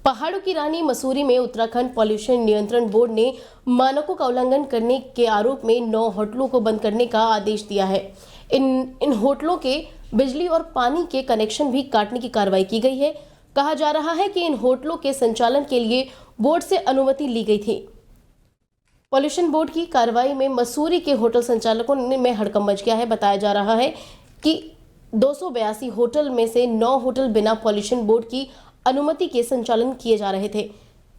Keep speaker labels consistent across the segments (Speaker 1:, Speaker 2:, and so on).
Speaker 1: पहाड़ों की रानी मसूरी में उत्तराखंड पॉल्यूशन नियंत्रण बोर्ड ने मानकों का उल्लंघन करने के आरोप में 9 होटलों को बंद करने का आदेश दिया है। इन होटलों के बिजली और पानी के कनेक्शन भी काटने की कार्रवाई की गई है। कहा जा रहा है कि इन होटलों के संचालन के लिए बोर्ड से अनुमति ली गई थी। पॉल्यूशन बोर्ड की कार्रवाई में मसूरी के होटल संचालकों में हड़कंप मच गया है। बताया जा रहा है कि 282 होटल में से 9 होटल बिना पॉल्यूशन बोर्ड की अनुमति के संचालन किए जा रहे थे।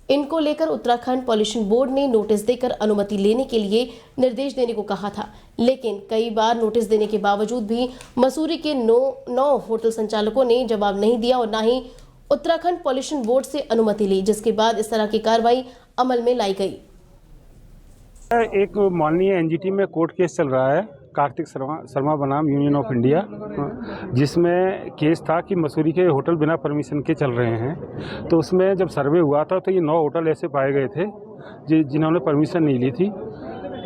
Speaker 1: इनको लेकर उत्तराखंड पॉल्यूशन बोर्ड ने नोटिस देकर अनुमति लेने के लिए निर्देश देने को कहा था, लेकिन कई बार नोटिस देने के बावजूद भी मसूरी के 9 होटल संचालकों ने जवाब नहीं दिया और न ही उत्तराखंड पॉल्यूशन बोर्ड से अनुमति ली, जिसके बाद इस तरह की कार्रवाई अमल में लाई गई।
Speaker 2: एक माननीय एनजीटी में कोर्ट केस चल रहा है कार्तिक शर्मा बनाम यूनियन ऑफ इंडिया, जिसमें केस था कि मसूरी के होटल बिना परमिशन के चल रहे हैं। तो उसमें जब सर्वे हुआ था तो ये 9 होटल ऐसे पाए गए थे जिन्होंने परमिशन नहीं ली थी।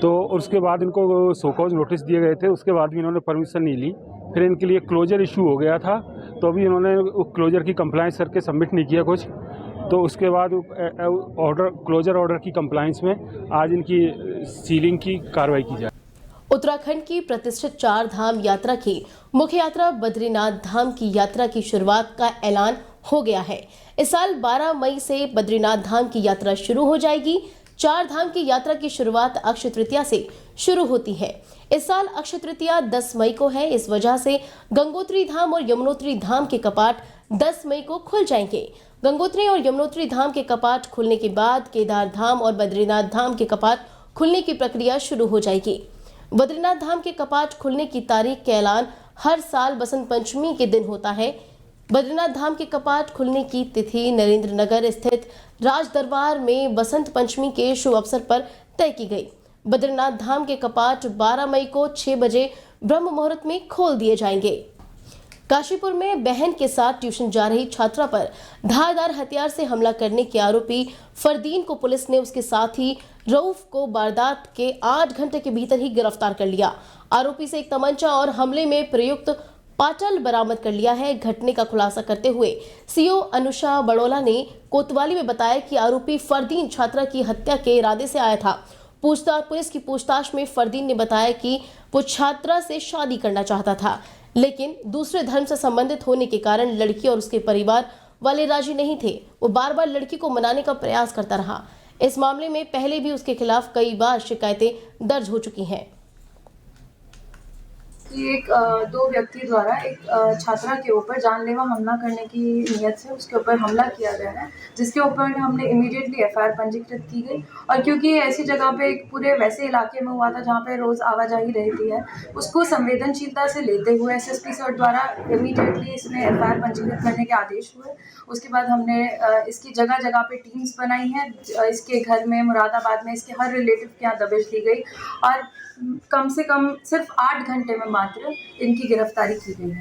Speaker 2: तो उसके बाद इनको शोकॉज नोटिस दिए गए थे, उसके बाद भी इन्होंने परमिशन नहीं ली। फिर इनके लिए क्लोजर इशू हो गया था, तो अभी इन्होंने क्लोजर की कंप्लायंस करके सबमिट नहीं किया कुछ। तो उसके बाद क्लोजर ऑर्डर की कंप्लायंस में आज इनकी सीलिंग की कार्रवाई की जाए।
Speaker 1: उत्तराखंड की प्रतिष्ठित 4 धाम यात्रा की मुख्य यात्रा बद्रीनाथ धाम की यात्रा की शुरुआत का ऐलान हो गया है। इस साल 12 मई से बद्रीनाथ धाम की यात्रा शुरू हो जाएगी। 4 धाम की यात्रा की शुरुआत अक्षय तृतीया से शुरू होती है। इस साल अक्षय तृतीया 10 मई को है। इस वजह से गंगोत्री धाम और यमुनोत्री धाम के कपाट 10 मई को खुल जाएंगे। गंगोत्री और यमुनोत्री धाम के कपाट खुलने के बाद केदार धाम और बद्रीनाथ धाम के कपाट खुलने की प्रक्रिया शुरू हो जाएगी। बद्रीनाथ धाम के कपाट खुलने की तारीख का ऐलान हर साल बसंत पंचमी के दिन होता है। बद्रीनाथ धाम के कपाट खुलने की तिथि नरेंद्र नगर स्थित राज दरबार में बसंत पंचमी के शुभ अवसर पर तय की गई। बद्रीनाथ धाम के कपाट 12 मई को 6 बजे ब्रह्म मुहूर्त में खोल दिए जाएंगे। काशीपुर में बहन के साथ ट्यूशन जा रही छात्रा पर धारदार हथियार से हमला करने के आरोपी फरदीन को पुलिस ने उसके साथी रऊफ को वारदात के 8 घंटे के भीतर ही गिरफ्तार कर लिया। आरोपी से एक तमंचा और हमले में प्रयुक्त पाटल बरामद कर लिया है। घटने का खुलासा करते हुए सीओ अनुषा बड़ोला ने कोतवाली में बताया कि आरोपी फरदीन छात्रा की हत्या के इरादे से आया था। पुलिस की पूछताछ में फरदीन ने बताया कि वो छात्रा से शादी करना चाहता था, लेकिन दूसरे धर्म से संबंधित होने के कारण लड़की और उसके परिवार वाले राजी नहीं थे। वो बार बार लड़की को मनाने का प्रयास करता रहा। इस मामले में पहले भी उसके खिलाफ कई बार शिकायतें दर्ज हो चुकी हैं।
Speaker 3: कि 2 व्यक्ति द्वारा एक छात्रा के ऊपर जानलेवा हमला करने की नीयत से उसके ऊपर हमला किया गया है, जिसके ऊपर हमने इमीडिएटली एफआईआर पंजीकृत की गई। और क्योंकि ये ऐसी जगह पे एक पूरे वैसे इलाके में हुआ था जहाँ पे रोज़ आवाजाही रहती है, उसको संवेदनशीलता से लेते हुए एसएसपी सर द्वारा इमीडिएटली इसमें एफआईआर पंजीकृत करने के आदेश हुए। उसके बाद हमने इसकी जगह जगह पे टीम्स बनाई हैं। इसके घर में मुरादाबाद में इसके हर रिलेटिव के यहाँ दबिश दी गई और कम से कम सिर्फ 8 घंटे में मात्र इनकी गिरफ्तारी की गई है।